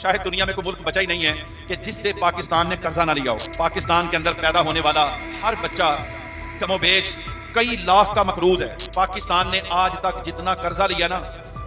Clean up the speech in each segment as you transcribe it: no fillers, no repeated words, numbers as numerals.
शायद दुनिया में कोई मुल्क बचा ही नहीं है कि जिससे पाकिस्तान ने कर्जा ना लिया हो। पाकिस्तान के अंदर पैदा होने वाला हर बच्चा कमोबेश कई लाख का मकरूज है। पाकिस्तान ने आज तक जितना कर्जा लिया ना,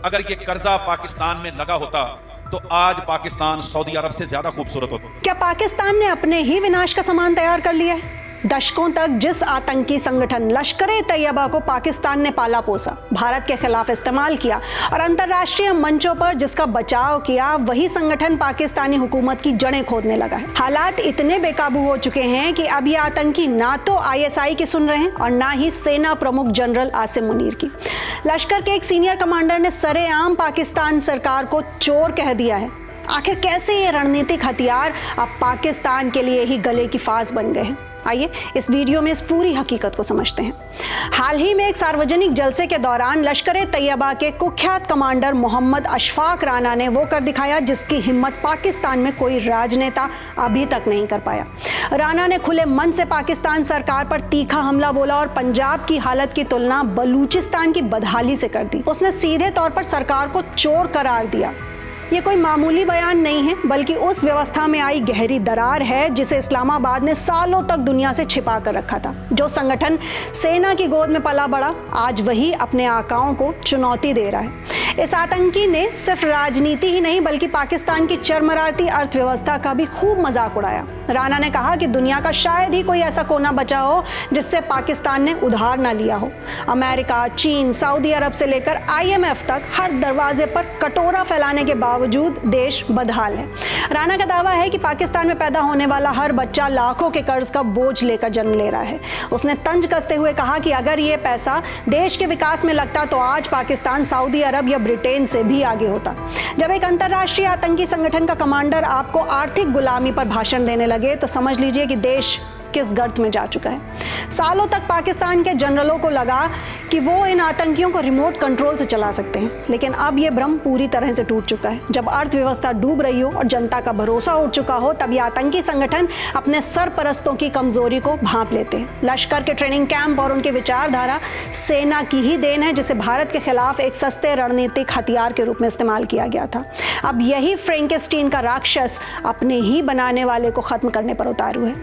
अगर ये कर्जा पाकिस्तान में लगा होता तो आज पाकिस्तान सऊदी अरब से ज्यादा खूबसूरत होता। क्या पाकिस्तान ने अपने ही विनाश का सामान तैयार कर लिया है? दशकों तक जिस आतंकी संगठन लश्कर-ए-तैयबा को पाकिस्तान ने पाला पोसा, भारत के खिलाफ इस्तेमाल किया और अंतर्राष्ट्रीय मंचों पर जिसका बचाव किया, वही संगठन पाकिस्तानी हुकूमत की जड़ें खोदने लगा है। हालात इतने बेकाबू हो चुके हैं कि अब ये आतंकी ना तो ISI की सुन रहे हैं और ना ही सेना प्रमुख जनरल आसिम मुनीर की। लश्कर के एक सीनियर कमांडर ने सरेआम पाकिस्तान सरकार को चोर कह दिया है। आखिर कैसे ये रणनीतिक हथियार अब पाकिस्तान के लिए ही गले की फांस बन गए हैं? आइए इस वीडियो में इस पूरी हकीकत को समझते हैं। हाल ही में एक सार्वजनिक जलसे के दौरान लश्कर-ए-तैयबा के कुख्यात कमांडर मोहम्मद अशफाक राना ने वो कर दिखाया जिसकी हिम्मत पाकिस्तान में कोई राजनेता अभी तक नहीं कर पाया। राना ने खुले मन से पाकिस्तान सरकार पर तीखा हमला बोला और पंजाब की हालत की तुलना बलूचिस्तान की बदहाली से कर दी। उसने सीधे तौर पर सरकार को चोर करार दिया। ये कोई मामूली बयान नहीं है, बल्कि उस व्यवस्था में आई गहरी दरार है जिसे इस्लामाबाद ने सालों तक दुनिया से छिपा कर रखा था। जो संगठन सेना की गोद में पला बड़ा, आज वही अपने आकाओं को चुनौती दे रहा है। इस आतंकी ने सिर्फ राजनीति ही नहीं बल्कि पाकिस्तान की चरमराती अर्थव्यवस्था का भी खूब मजाक उड़ाया। राना ने कहा कि दुनिया का शायद ही कोई ऐसा कोना बचा हो जिससे पाकिस्तान ने उधार ना लिया हो। अमेरिका, चीन, सऊदी अरब से लेकर IMF तक हर दरवाजे पर कटोरा फैलाने के बावजूद देश बदहाल है। राना का दावा है कि पाकिस्तान में पैदा होने वाला हर बच्चा लाखों के कर्ज का बोझ लेकर जन्म ले रहा है। उसने तंज कसते हुए कहा कि अगर ये पैसा देश के विकास में लगता तो आज पाकिस्तान सऊदी अरब या ब्रिटेन से भी आगे होता। जब एक अंतर्राष्ट्रीय आतंकी संगठन का कमांडर आपको आर्थिक गुलामी पर भाषण देने लगे तो समझ लीजिए कि देश किस गर्त में जा चुका है। सालों तक पाकिस्तान के जनरलों को लगा कि वो इन आतंकियों को रिमोट कंट्रोल से चला सकते हैं, लेकिन अब ये भ्रम पूरी तरह से टूट चुका है। जब अर्थव्यवस्था डूब रही हो और जनता का भरोसा उठ चुका हो, तब ये आतंकी संगठन अपने सरपरस्तों की कमजोरी को भांप लेते हैं। लश्कर के ट्रेनिंग कैंप और उनकी विचारधारा सेना की ही देन है, जिसे भारत के खिलाफ एक सस्ते रणनीतिक हथियार के रूप में इस्तेमाल किया गया था। अब यही फ्रैंकेस्टीन का राक्षस अपने ही बनाने वाले को खत्म करने पर उतारू है।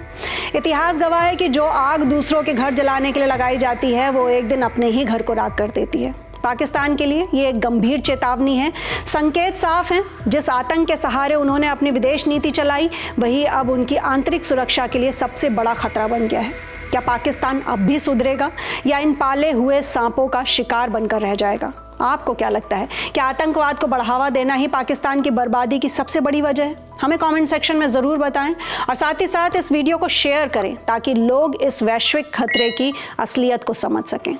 इतिहास गवाह है कि जो आग दूसरों के घर जलाने के लिए लगाई जाती है, वो एक दिन अपने ही घर को राख कर देती है। पाकिस्तान के लिए ये एक गंभीर चेतावनी है। संकेत साफ हैं, जिस आतंक के सहारे उन्होंने अपनी विदेश नीति चलाई, वही अब उनकी आंतरिक सुरक्षा के लिए सबसे बड़ा खतरा बन गया है। क्या पाकिस्तान अब भी सुधरेगा या इन पाले हुए सांपों का शिकार बनकर रह जाएगा? आपको क्या लगता है? क्या आतंकवाद को बढ़ावा देना ही पाकिस्तान की बर्बादी की सबसे बड़ी वजह है? हमें कमेंट सेक्शन में ज़रूर बताएं और साथ ही साथ इस वीडियो को शेयर करें ताकि लोग इस वैश्विक खतरे की असलियत को समझ सकें।